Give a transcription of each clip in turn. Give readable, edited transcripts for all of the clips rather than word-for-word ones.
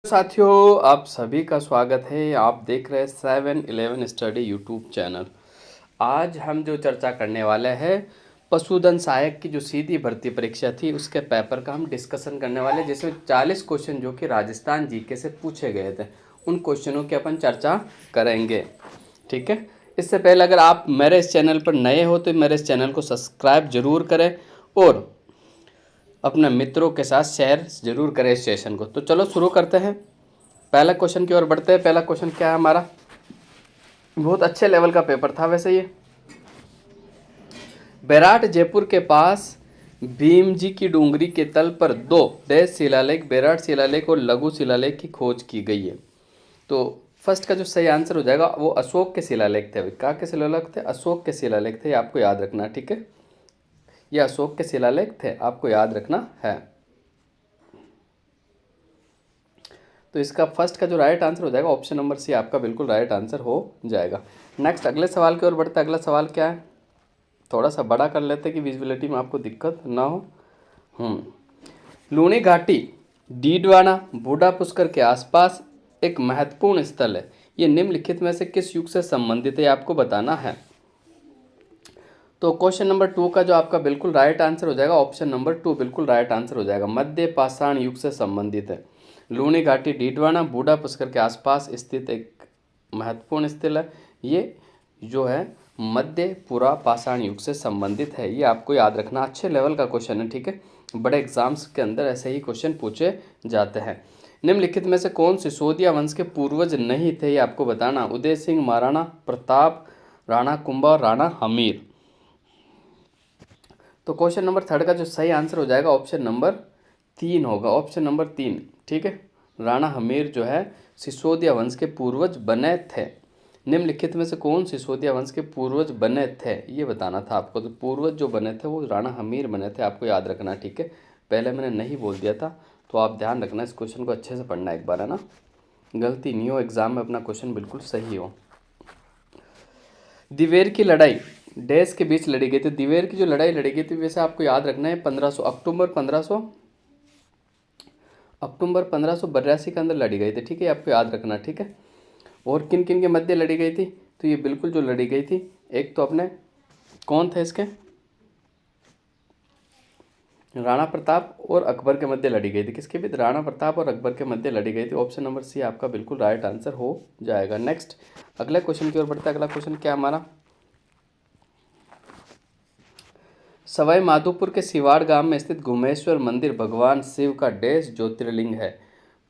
साथियों, आप सभी का स्वागत है। आप देख रहे हैं 7-Eleven स्टडी यूट्यूब चैनल। आज हम जो चर्चा करने वाले हैं पशुधन सहायक की जो सीधी भर्ती परीक्षा थी उसके पेपर का हम डिस्कशन करने वाले हैं, जिसमें 40 क्वेश्चन जो कि राजस्थान जीके से पूछे गए थे उन क्वेश्चनों की अपन चर्चा करेंगे। ठीक है। इससे पहले अगर आप मेरे इस चैनल पर नए हो तो मेरे इस चैनल को सब्सक्राइब जरूर करें और अपने मित्रों के साथ शेयर जरूर करें इस सेशन को। तो चलो शुरू करते हैं। पहला क्वेश्चन की ओर बढ़ते हैं। पहला क्वेश्चन क्या है हमारा, बहुत अच्छे लेवल का पेपर था वैसे ये। बैराट जयपुर के पास भीम जी की डूंगरी के तल पर दो डैश शिलालेख, बैराट शिलालेख और लघु शिलालेख की खोज की गई है। तो फर्स्ट का जो सही आंसर हो जाएगा वो अशोक के शिलालेख थे। क्या के शिलालेख थे? अशोक के शिलालेख थे, ये आपको याद रखना। ठीक है, ये अशोक के शिलालेख थे, आपको याद रखना है। तो इसका फर्स्ट का जो राइट आंसर हो जाएगा ऑप्शन नंबर सी आपका बिल्कुल राइट आंसर हो जाएगा। नेक्स्ट अगले सवाल की ओर बढ़ते हैं। अगला सवाल क्या है, थोड़ा सा बड़ा कर लेते हैं कि विजिबिलिटी में आपको दिक्कत ना हो। लूणी घाटी डीडवाना बूढ़ा पुष्कर के आसपास एक महत्वपूर्ण स्थल है। ये निम्नलिखित में से किस युग से संबंधित है, आपको बताना है। तो क्वेश्चन नंबर 2 का जो आपका बिल्कुल राइट आंसर हो जाएगा ऑप्शन नंबर 2 बिल्कुल राइट आंसर हो जाएगा। मध्य पाषाण युग से संबंधित है। लूणी घाटी डीडवाना बूढ़ा पुष्कर के आसपास स्थित एक महत्वपूर्ण स्थल है। ये जो है मध्य पुरा पाषाण युग से संबंधित है, ये आपको याद रखना। अच्छे लेवल का क्वेश्चन है। ठीक है, बड़े एग्जाम्स के अंदर ऐसे ही क्वेश्चन पूछे जाते हैं। निम्नलिखित में से कौन सिसोदिया वंश के पूर्वज नहीं थे, ये आपको बताना। उदय सिंह, महाराणा प्रताप, राणा कुंभा, राणा हमीर। तो क्वेश्चन नंबर 3 का जो सही आंसर हो जाएगा ऑप्शन नंबर 3 होगा, ऑप्शन नंबर 3। ठीक है, राणा हमीर जो है सिसोदिया वंश के पूर्वज बने थे। निम्नलिखित में से कौन सिसोदिया वंश के पूर्वज बने थे, ये बताना था आपको। तो पूर्वज जो बने थे वो राणा हमीर बने थे, आपको याद रखना। ठीक है, पहले मैंने नहीं बोल दिया था, तो आप ध्यान रखना, इस क्वेश्चन को अच्छे से पढ़ना एक बार, है ना। गलती नहीं हो, एग्जाम में अपना क्वेश्चन बिल्कुल सही हो। दिवेर की लड़ाई डैश के बीच लड़ी गई थी। दिवेर की जो लड़ाई लड़ी गई थी वैसे आपको याद रखना है 1500 अक्टूबर 1582 के अंदर लड़ी गई थी। ठीक है, आपको याद रखना। ठीक है, और किन किन के मध्य लड़ी गई थी, तो ये बिल्कुल जो लड़ी गई थी, एक तो अपने कौन थे इसके, राणा प्रताप और अकबर के मध्य लड़ी गई थी। किसके बीच? राणा प्रताप और अकबर के मध्य लड़ी गई थी। ऑप्शन नंबर सी आपका बिल्कुल राइट आंसर हो जाएगा। नेक्स्ट अगले क्वेश्चन की ओर बढ़ता है। अगला क्वेश्चन क्या हमारा, सवाई माधोपुर के सिवाड़ गांव में स्थित घुमेश्वर मंदिर भगवान शिव का डैश ज्योतिर्लिंग है।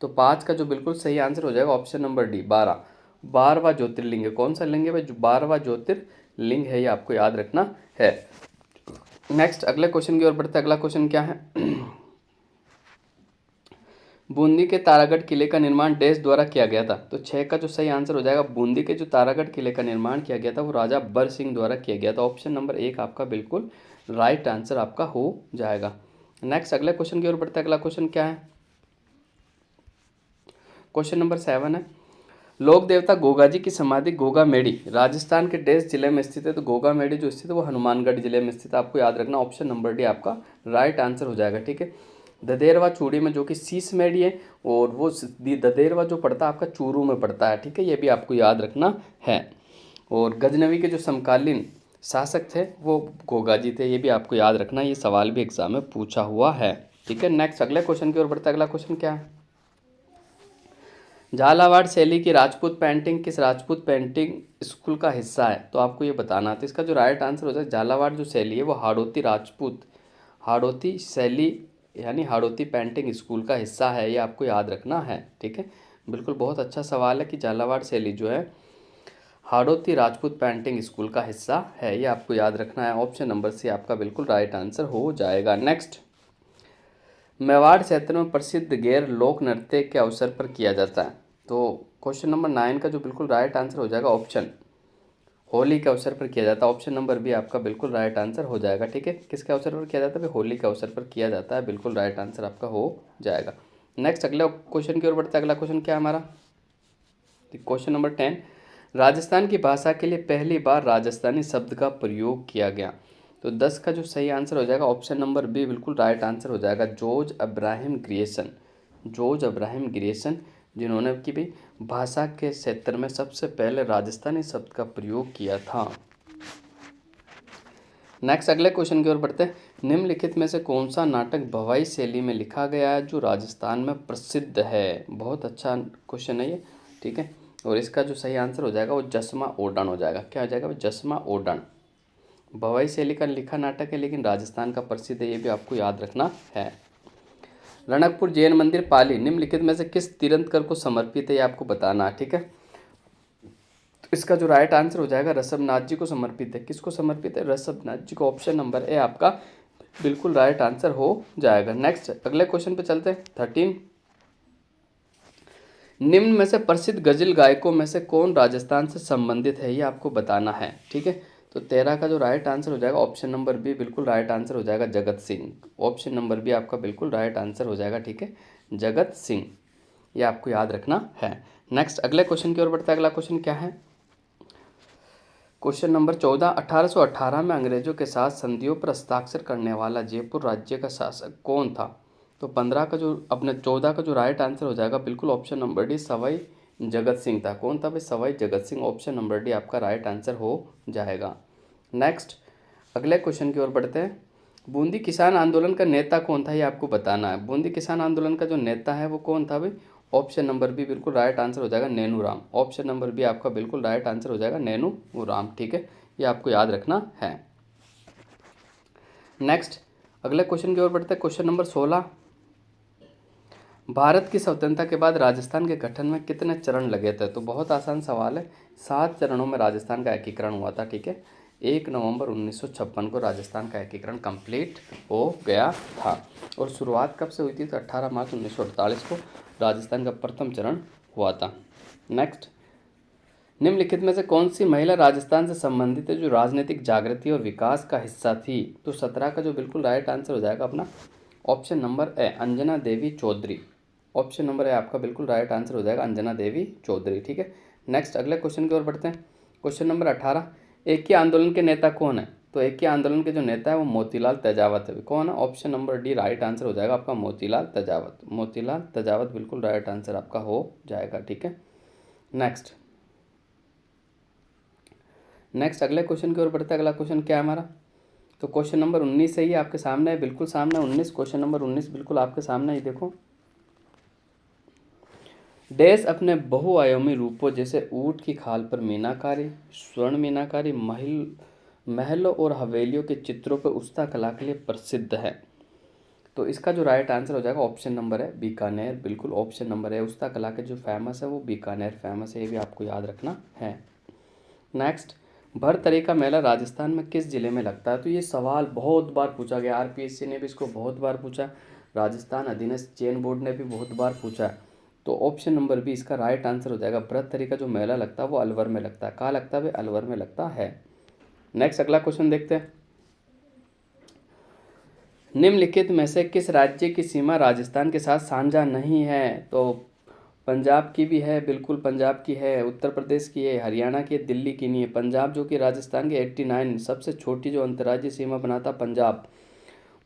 तो 5 का जो बिल्कुल सही आंसर हो जाएगा ऑप्शन नंबर डी 12। 12वां ज्योतिर्लिंग है। कौन सा लिंग है भाई? जो 12वां ज्योतिर्लिंग है, ये आपको याद रखना है। नेक्स्ट अगले क्वेश्चन की ओर बढ़ते हैं। अगला क्वेश्चन क्या है, बूंदी के तारागढ़ किले का निर्माण डैश द्वारा किया गया था। तो 6 का जो सही आंसर हो जाएगा, बूंदी के जो तारागढ़ किले का निर्माण किया गया था वो राजा बर सिंह द्वारा किया गया था। ऑप्शन नंबर 1 आपका बिल्कुल राइट आंसर आपका हो जाएगा। नेक्स्ट अगले क्वेश्चन की ओर बढ़ते हैं। अगला क्वेश्चन क्या है, क्वेश्चन नंबर 7 है। लोक देवता गोगा जी की समाधि गोगा मेड़ी राजस्थान के डैश जिले में स्थित है। तो गोगा मेड़ी जो स्थित है वो हनुमानगढ़ जिले में स्थित है, आपको याद रखना। ऑप्शन नंबर डी आपका राइट आंसर हो जाएगा। ठीक है, ददेरवा चूड़ी में जो कि शीश मेड़ी है, और वो ददेरवा जो पड़ता है आपका चूरू में पड़ता है। ठीक है, ये भी आपको याद रखना है। और गजनवी के जो समकालीन शासक थे वो गोगा जी थे, ये भी आपको याद रखना, ये सवाल भी एग्जाम में पूछा हुआ है। ठीक है, नेक्स्ट अगले क्वेश्चन की ओर बढ़ता है। अगला क्वेश्चन क्या है, झालावाड़ शैली की राजपूत पेंटिंग किस राजपूत पेंटिंग स्कूल का हिस्सा है, तो आपको ये बताना है। तो इसका जो राइट आंसर हो जाए, झालावाड़ जो शैली है वो हाड़ौती शैली यानी हाड़ौती पेंटिंग स्कूल का हिस्सा है, ये आपको याद रखना है। ठीक है, बिल्कुल बहुत अच्छा सवाल है कि झालावाड़ शैली जो है हाड़ौती राजपूत पेंटिंग स्कूल का हिस्सा है, ये आपको याद रखना है। ऑप्शन नंबर सी आपका बिल्कुल राइट आंसर हो जाएगा। नेक्स्ट, मेवाड़ क्षेत्र में प्रसिद्ध गैर लोक नृत्य के अवसर पर किया जाता है। तो क्वेश्चन नंबर 9 का जो बिल्कुल राइट आंसर हो जाएगा ऑप्शन होली के अवसर पर किया जाता है। ऑप्शन नंबर बी आपका बिल्कुल राइट आंसर हो जाएगा। ठीक है, किसके अवसर पर किया जाता है? होली के अवसर पर किया जाता है, बिल्कुल राइट आंसर आपका हो जाएगा। नेक्स्ट अगले क्वेश्चन की ओर बढ़ता है। अगला क्वेश्चन क्या है हमारा, क्वेश्चन नंबर 10, राजस्थान की भाषा के लिए पहली बार राजस्थानी शब्द का प्रयोग किया गया। तो 10 का जो सही आंसर हो जाएगा ऑप्शन नंबर बी बिल्कुल राइट आंसर हो जाएगा, George Abraham Grierson. George Abraham Grierson जिन्होंने कि भी भाषा के क्षेत्र में सबसे पहले राजस्थानी शब्द का प्रयोग किया था। नेक्स्ट अगले क्वेश्चन की ओर बढ़ते हैं। निम्नलिखित में से कौन सा नाटक भवाई शैली में लिखा गया है जो राजस्थान में प्रसिद्ध है? बहुत अच्छा क्वेश्चन है ये, ठीक है। और इसका जो सही आंसर हो जाएगा वो जसमा ओडन हो जाएगा। क्या हो जाएगा? जसमा ओडन। भवाई शैली का लिखा नाटक है लेकिन राजस्थान का प्रसिद्ध है, ये भी आपको याद रखना है। रणकपुर जैन मंदिर पाली निम्नलिखित में से किस तीर्थंकर को समर्पित है, ये आपको बताना है, ठीक है। इसका जो राइट आंसर हो जाएगा ऋषभनाथ जी को समर्पित है। किसको समर्पित है? ऋषभनाथ जी को। ऑप्शन नंबर ए आपका बिल्कुल राइट आंसर हो जाएगा। नेक्स्ट अगले क्वेश्चन पे चलते हैं। 13, निम्न में से प्रसिद्ध गजल गायकों में से कौन राजस्थान से संबंधित है, ये आपको बताना है, ठीक है। तो 13 का जो राइट आंसर हो जाएगा ऑप्शन नंबर बी बिल्कुल राइट आंसर हो जाएगा, Jagat Singh. Option number B आपका बिल्कुल राइट आंसर हो जाएगा, ठीक है, जगत सिंह। ये आपको याद रखना है। नेक्स्ट अगले क्वेश्चन की ओर बढ़ता है। अगला क्वेश्चन क्या है? क्वेश्चन नंबर 14, 1818 में अंग्रेजों के साथ संधियों पर हस्ताक्षर करने वाला जयपुर राज्य का शासक कौन था? तो 15 का जो अपने 14 का जो राइट आंसर हो जाएगा बिल्कुल option number D Sawai Jagat Singh था। कौन था भाई? Sawai Jagat Singh. Option number D आपका राइट आंसर हो जाएगा। नेक्स्ट अगले क्वेश्चन की ओर बढ़ते हैं। बूंदी किसान आंदोलन का नेता कौन था, ये आपको बताना है। बूंदी किसान आंदोलन का जो नेता है वो कौन था भाई? ऑप्शन नंबर बी बिल्कुल राइट आंसर हो जाएगा, Nainu Ram. Option number B आपका बिल्कुल राइट आंसर हो जाएगा, नैनू राम, ठीक है। ये आपको याद रखना है। नेक्स्ट अगले क्वेश्चन की ओर बढ़ते हैं। क्वेश्चन नंबर 16, भारत की स्वतंत्रता के बाद राजस्थान के गठन में कितने चरण लगे थे? तो बहुत आसान सवाल है। 7 चरणों में राजस्थान का एकीकरण हुआ था, ठीक है। 1 नवंबर 1956 को राजस्थान का एकीकरण कंप्लीट हो गया था। और शुरुआत कब से हुई थी? तो 18 मार्च 1948 को राजस्थान का प्रथम चरण हुआ था। नेक्स्ट निम्नलिखित में से कौन सी महिला राजस्थान से संबंधित है जो राजनीतिक जागृति और विकास का हिस्सा थी? तो 17 का जो बिल्कुल राइट आंसर हो जाएगा अपना option number A Anjana Devi Chaudhary. Option number A आपका बिल्कुल राइट आंसर हो जाएगा, अंजना देवी चौधरी, ठीक है। नेक्स्ट अगले क्वेश्चन की ओर बढ़ते हैं। क्वेश्चन नंबर 18, एकी आंदोलन के नेता कौन है? तो एकी आंदोलन के जो नेता है वो मोतीलाल तेजावत है। कौन है? Option number D right answer हो जाएगा आपका, मोतीलाल तेजावत। मोतीलाल तेजावत बिल्कुल राइट आंसर आपका हो जाएगा, ठीक है। नेक्स्ट अगले क्वेश्चन की ओर बढ़ते हैं। अगला क्वेश्चन क्या है हमारा? तो क्वेश्चन नंबर 19 है, ही आपके सामने है, बिल्कुल सामने 19। क्वेश्चन नंबर 19 बिल्कुल आपके सामने ही देखो। डैश अपने बहुआयामी रूपों जैसे ऊंट की खाल पर मीनाकारी, स्वर्ण मीनाकारी, महलों और हवेलियों के चित्रों पर उस्ता कला के लिए प्रसिद्ध है। तो इसका जो राइट आंसर हो जाएगा ऑप्शन नंबर है बीकानेर। बिल्कुल ऑप्शन नंबर है, उस्ता कला के जो फेमस है वो बीकानेर फेमस है, ये भी आपको याद रखना है। नेक्स्ट भरतरी का मेला राजस्थान में किस जिले में लगता है? तो ये सवाल बहुत बार पूछा गया, आरपीएससी ने भी इसको बहुत बार पूछा, राजस्थान अधीनस्थ चयन बोर्ड ने भी बहुत बार पूछा। तो ऑप्शन नंबर बी इसका राइट आंसर हो जाएगा। भरतरी का जो मेला लगता है वो अलवर में लगता है। कहाँ लगता है भाई? अलवर में लगता है। नेक्स्ट अगला क्वेश्चन देखते हैं। निम्नलिखित में से किस राज्य की सीमा राजस्थान के साथ साझा नहीं है? तो पंजाब की भी है, बिल्कुल पंजाब की है, उत्तर प्रदेश की है, हरियाणा की है, दिल्ली की नहीं है। पंजाब जो कि राजस्थान की 89 सबसे छोटी जो अंतर्राज्यीय सीमा बनाता पंजाब।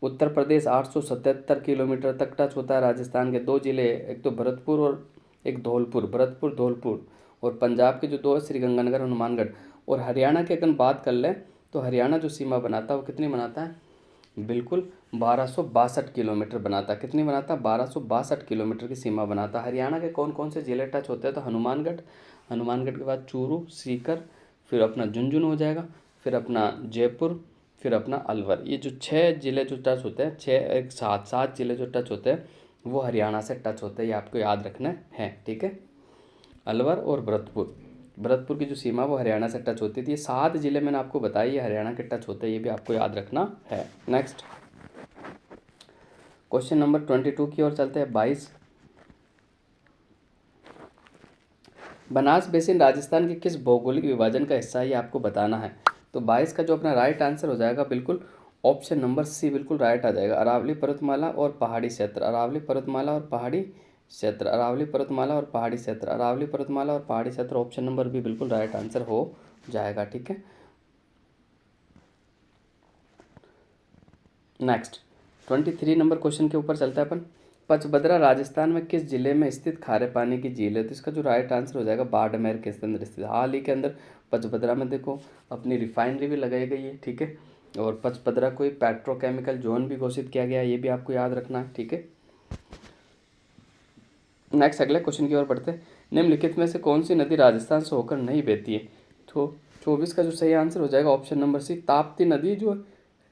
उत्तर प्रदेश 877 किलोमीटर तक टच होता है राजस्थान के। 2 जिले, एक तो भरतपुर और एक धौलपुर, भरतपुर धौलपुर। और पंजाब के जो 2 है श्रीगंगानगर हनुमानगढ़। और हरियाणा की अगर बात कर लें तो हरियाणा जो सीमा बनाता है वो कितनी बनाता है? बिल्कुल 1262 किलोमीटर बनाता। कितनी बनाता? 1262 किलोमीटर की सीमा बनाता। हरियाणा के कौन कौन से ज़िले टच होते हैं? तो हनुमानगढ़, हनुमानगढ़ के बाद चूरू, सीकर, फिर अपना झुंझुनू हो जाएगा, फिर अपना जयपुर, फिर अपना अलवर। ये जो 6 ज़िले जो टच होते हैं, 6 एक 7 ज़िले जो टच होते हैं वो हरियाणा से टच होते हैं, ये आपको याद रखना है, ठीक है। अलवर और भरतपुर, भरतपुर की जो सीमा वो हरियाणा से टच होती थी। ये 7 ज़िले मैंने आपको बताई ये हरियाणा के टच होते हैं, ये भी आपको याद रखना है। नेक्स्ट क्वेश्चन नंबर 22 की ओर चलते हैं। 22, बनास बेसिन राजस्थान के किस भौगोलिक विभाजन का हिस्सा है, ये आपको बताना है। तो 22 का जो अपना राइट आंसर हो जाएगा बिल्कुल ऑप्शन नंबर सी बिल्कुल राइट आ जाएगा, अरावली पर्वतमाला और पहाड़ी क्षेत्र। अरावली पर्वतमाला और पहाड़ी क्षेत्र, अरावली पर्वतमाला और पहाड़ी क्षेत्र, अरावली पर्वतमाला और पहाड़ी क्षेत्र। ऑप्शन नंबर बी बिल्कुल राइट आंसर हो जाएगा, ठीक है। नेक्स्ट 23 नंबर क्वेश्चन के ऊपर चलता है अपन। पचबदरा राजस्थान में किस जिले में स्थित खारे पानी की झील है? तो इसका जो राइट आंसर हो जाएगा बाड़मेर के अंदर स्थित। हाल ही के अंदर पचबदरा में देखो अपनी रिफाइनरी भी लगाई गई है, ठीक है। और पचबदरा को एक पेट्रोकेमिकल जोन भी घोषित किया गया है, ये भी आपको याद रखना है, ठीक है। नेक्स्ट अगले क्वेश्चन की ओर बढ़ते हैं। निम्नलिखित में से कौन सी नदी राजस्थान से होकर नहीं बहती है? तो 24 का जो सही आंसर हो जाएगा ऑप्शन नंबर सी, ताप्ती नदी जो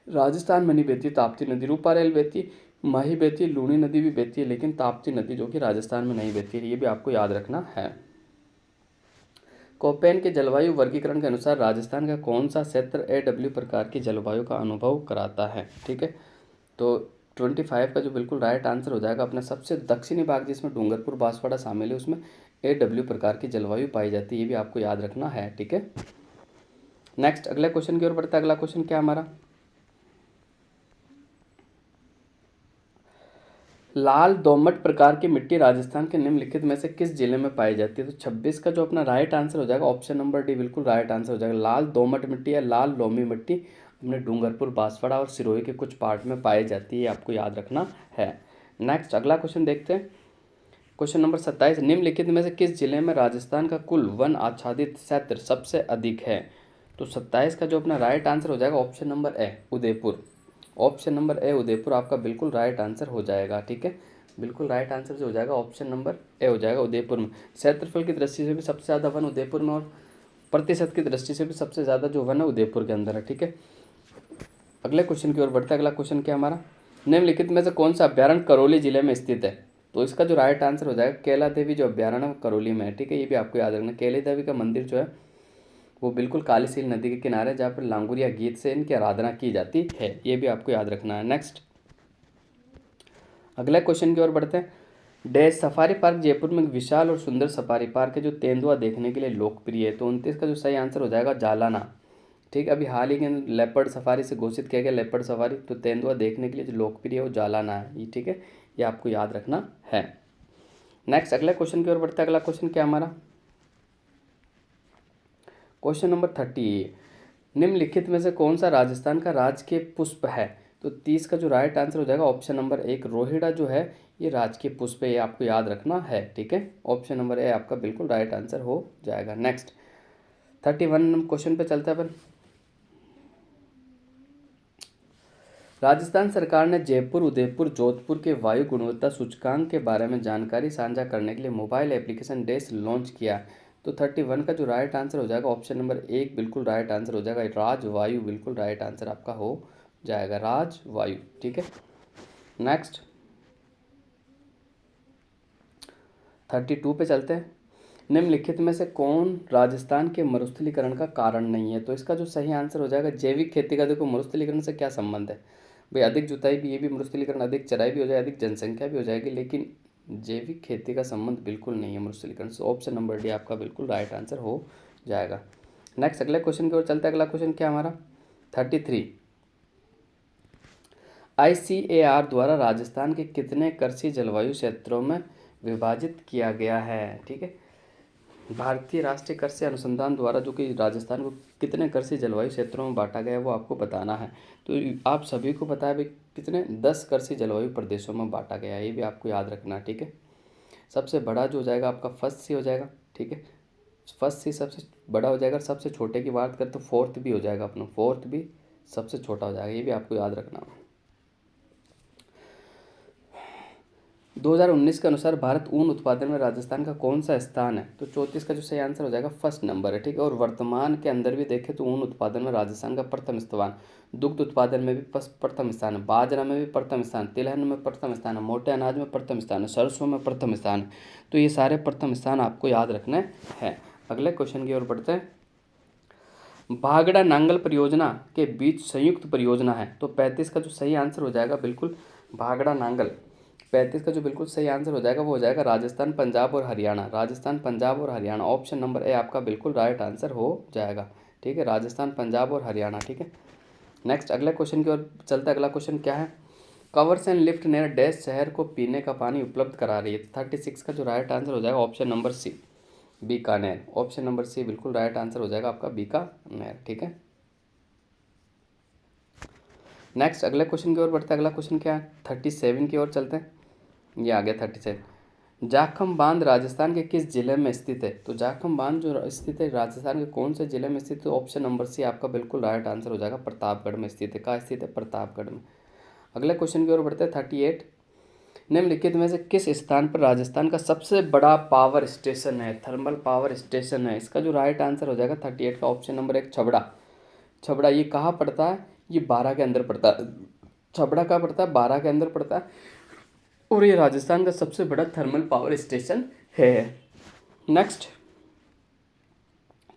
राजस्थान में नहीं बहती। ताप्ती नदी रूपारेल बहती है, माही बहती है, लूनी नदी भी बहती है, लेकिन ताप्ती नदी जो कि राजस्थान में नहीं बहती है, ये भी आपको याद रखना है। कोपेन के जलवायु वर्गीकरण के अनुसार राजस्थान का कौन सा क्षेत्र AW प्रकार की जलवायु का अनुभव कराता है? ठीक है, तो 25 का जो बिल्कुल राइट आंसर हो जाएगा अपना सबसे दक्षिणी भाग जिसमें डूंगरपुर बांसवाड़ा शामिल है, उसमें AW प्रकार की जलवायु पाई जाती है, ये भी आपको याद रखना है, ठीक है। नेक्स्ट अगले क्वेश्चन की ओर बढ़ता है। अगला क्वेश्चन क्या हमारा, लाल दोमट प्रकार की मिट्टी राजस्थान के निम्नलिखित में से किस जिले में पाई जाती है? तो 26 का जो अपना राइट आंसर हो जाएगा ऑप्शन नंबर डी बिल्कुल राइट आंसर हो जाएगा। लाल दोमट मिट्टी या लाल लोमी मिट्टी अपने डूंगरपुर बांसवाड़ा और सिरोही के कुछ पार्ट में पाई जाती है, आपको याद रखना है। नेक्स्ट अगला क्वेश्चन देखते हैं। क्वेश्चन नंबर 27, निम्नलिखित में से किस जिले में राजस्थान का कुल वन आच्छादित क्षेत्र सबसे अधिक है? तो 27 का जो अपना राइट आंसर हो जाएगा ऑप्शन नंबर ए उदयपुर। ऑप्शन नंबर ए उदयपुर आपका बिल्कुल राइट आंसर हो जाएगा, ठीक है। बिल्कुल राइट आंसर जो हो जाएगा ऑप्शन नंबर ए हो जाएगा उदयपुर में। क्षेत्रफल की दृष्टि से भी सबसे ज़्यादा वन उदयपुर में और प्रतिशत की दृष्टि से भी सबसे ज़्यादा जो वन है उदयपुर के अंदर है, ठीक है। अगले क्वेश्चन की ओर बढ़ते हैं। अगला क्वेश्चन क्या हमारा, निम्नलिखित में से कौन सा अभ्यारण्य करौली जिले में स्थित है? तो इसका जो राइट आंसर हो जाएगा केला देवी जो अभ्यारण्य है करौली में है, ठीक है। ये भी आपको याद रखना। केला देवी का मंदिर जो है वो बिल्कुल कालीसील नदी के किनारे जहाँ पर लांगुरिया गीत से इनकी आराधना की जाती है, ये भी आपको याद रखना है। नेक्स्ट अगले क्वेश्चन की ओर बढ़ते हैं। डैश सफारी पार्क जयपुर में एक विशाल और सुंदर सफारी पार्क है जो तेंदुआ देखने के लिए लोकप्रिय है। तो 29 का जो सही आंसर हो जाएगा जालाना, ठीक है। अभी हाल ही के अंदर लेपर्ड सफारी से घोषित किया गया लेपर्ड सफारी, तो तेंदुआ देखने के लिए जो लोकप्रिय है वो जालाना है, ये ठीक है, ये आपको याद रखना है। नेक्स्ट अगले क्वेश्चन की ओर बढ़ते हैं। अगला क्वेश्चन क्या हमारा, क्वेश्चन नंबर 30, निम्नलिखित में से कौन सा राजस्थान का राजकीय पुष्प है? तो 30 का जो राइट आंसर हो जाएगा ऑप्शन नंबर एक रोहिड़ा जो है ये राजकीय पुष्प है, ये आपको याद रखना है, ठीक है। ऑप्शन नंबर ए आपका बिल्कुल राइट आंसर हो जाएगा। नेक्स्ट 31 क्वेश्चन पे चलते हैं अपन। राजस्थान सरकार ने जयपुर उदयपुर जोधपुर के वायु गुणवत्ता सूचकांक के बारे में जानकारी साझा करने के लिए मोबाइल एप्लीकेशन डैश लॉन्च किया। तो 31 का जो राइट आंसर हो जाएगा ऑप्शन नंबर एक बिल्कुल राइट आंसर हो जाएगा। राज वायु बिल्कुल राइट आंसर आपका हो जाएगा, राज वायु, ठीक है। नेक्स्ट 32 पे चलते हैं। निम्नलिखित में से कौन राजस्थान के मरुस्थलीकरण का कारण नहीं है? तो इसका जो सही आंसर हो जाएगा जैविक खेती का। देखो मरुस्थलीकरण से क्या संबंध है भाई, अधिक जुताई भी ये भी मरुस्थलीकरण, अधिक चराई भी हो जाए, अधिक जनसंख्या भी हो जाएगी, लेकिन जैविक खेती का संबंध बिल्कुल नहीं है मरुस्थलीकरण से। ऑप्शन नंबर डी आपका बिल्कुल राइट आंसर हो जाएगा। नेक्स्ट अगले क्वेश्चन की ओर चलते हैं। अगला क्वेश्चन क्या हमारा 33, ICAR द्वारा राजस्थान के कितने कृषि जलवायु क्षेत्रों में विभाजित किया गया है? ठीक है, भारतीय राष्ट्रीय कृषि अनुसंधान द्वारा जो कि राजस्थान को कितने कृषि जलवायु क्षेत्रों में बांटा गया है वो आपको बताना है। तो आप सभी को पता है भाई कितने 10 कृषि जलवायु प्रदेशों में बांटा गया है, ये भी आपको याद रखना है, ठीक है। सबसे बड़ा जो हो जाएगा आपका फर्स्ट सी हो जाएगा, ठीक है। फर्स्ट सी सबसे बड़ा हो जाएगा, सबसे छोटे की बात करें तो फोर्थ भी हो जाएगा अपना, फोर्थ भी सबसे छोटा हो जाएगा, ये भी आपको याद रखना है। 2019 के अनुसार भारत ऊन उत्पादन में राजस्थान का कौन सा स्थान है? तो 34 का जो सही आंसर हो जाएगा फर्स्ट नंबर है, ठीक है। और वर्तमान के अंदर भी देखें तो ऊन उत्पादन में राजस्थान का प्रथम स्थान, दुग्ध उत्पादन में भी प्रथम स्थान है, बाजरा में भी प्रथम स्थान, तिलहन में प्रथम स्थान है, मोटे अनाज में प्रथम स्थान है, सरसों में प्रथम स्थान है। तो ये सारे प्रथम स्थान आपको याद रखने हैं। अगले क्वेश्चन की ओर बढ़ते हैं। भागड़ा नांगल परियोजना के बीच संयुक्त परियोजना है। तो 35 का जो सही आंसर हो जाएगा बिल्कुल भागड़ा नांगल, 35 का जो बिल्कुल सही आंसर हो जाएगा वो हो जाएगा राजस्थान पंजाब और हरियाणा, राजस्थान पंजाब और हरियाणा। ऑप्शन नंबर ए आपका बिल्कुल राइट आंसर हो जाएगा, ठीक है, राजस्थान पंजाब और हरियाणा, ठीक है। नेक्स्ट अगले क्वेश्चन की ओर चलते हैं। अगला क्वेश्चन क्या है, कवर्स एंड लिफ्ट ने डैश शहर को पीने का पानी उपलब्ध करा रही है। 36 का जो राइट आंसर हो जाएगा option number C Bikaner, option number C बिल्कुल राइट आंसर हो जाएगा आपका बीकानेर, ठीक है। नेक्स्ट अगले क्वेश्चन की ओर बढ़ते हैं। अगला क्वेश्चन क्या है 37 की ओर चलते हैं। ये आ गया 37। जाखम बांध राजस्थान के किस जिले में स्थित है? तो जाखम बांध जो स्थित है राजस्थान के कौन से जिले में स्थित है? तो ऑप्शन नंबर सी आपका बिल्कुल राइट आंसर हो जाएगा, प्रतापगढ़ में स्थित है। कहाँ स्थित है? प्रतापगढ़ में। अगले क्वेश्चन की ओर बढ़ते हैं 38। निम्नलिखित में से किस स्थान पर राजस्थान का सबसे बड़ा पावर स्टेशन है, थर्मल पावर स्टेशन है? इसका जो राइट आंसर हो जाएगा 38 का ऑप्शन नंबर 1 छबड़ा। छबड़ा ये कहाँ पड़ता है? ये बारह के अंदर पड़ता है। छबड़ा कहाँ पड़ता है? बारह के अंदर पड़ता है और ये राजस्थान का सबसे बड़ा थर्मल पावर स्टेशन है। नेक्स्ट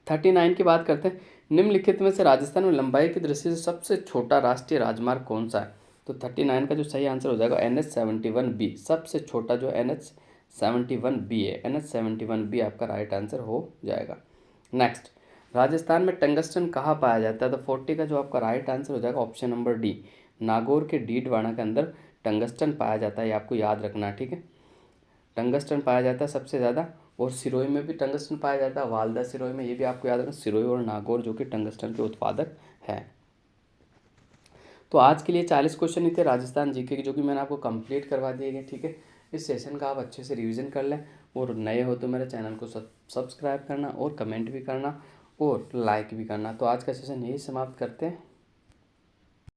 39 की बात करते हैं। निम्नलिखित में से राजस्थान में लंबाई की दृष्टि से सबसे छोटा राष्ट्रीय राजमार्ग कौन सा है? तो 39 का जो सही आंसर हो जाएगा NH71B। सबसे छोटा जो NH71B है, NH71B आपका राइट आंसर हो जाएगा। नेक्स्ट राजस्थान में टंगस्टन कहाँ पाया जाता है? तो 40 का जो आपका राइट आंसर हो जाएगा ऑप्शन नंबर डी, नागौर के डीडवाना के अंदर टंगस्टन पाया जाता है। ये आपको याद रखना है, ठीक है। टंगस्टन पाया जाता है सबसे ज़्यादा, और सिरोही में भी टंगस्टन पाया जाता है, वालदा सिरोही में। ये भी आपको याद रखना, सिरोही और नागौर जो कि टंगस्टन के उत्पादक हैं। तो आज के लिए 40 क्वेश्चन ही थे राजस्थान जीके के, जो कि मैंने आपको कंप्लीट करवा दिए गए, ठीक है। इस सेशन का आप अच्छे से रिवीजन कर लें, और नए हो तो मेरे चैनल को सब्सक्राइब करना और कमेंट भी करना और लाइक भी करना। तो आज का सेशन यही समाप्त करते हैं।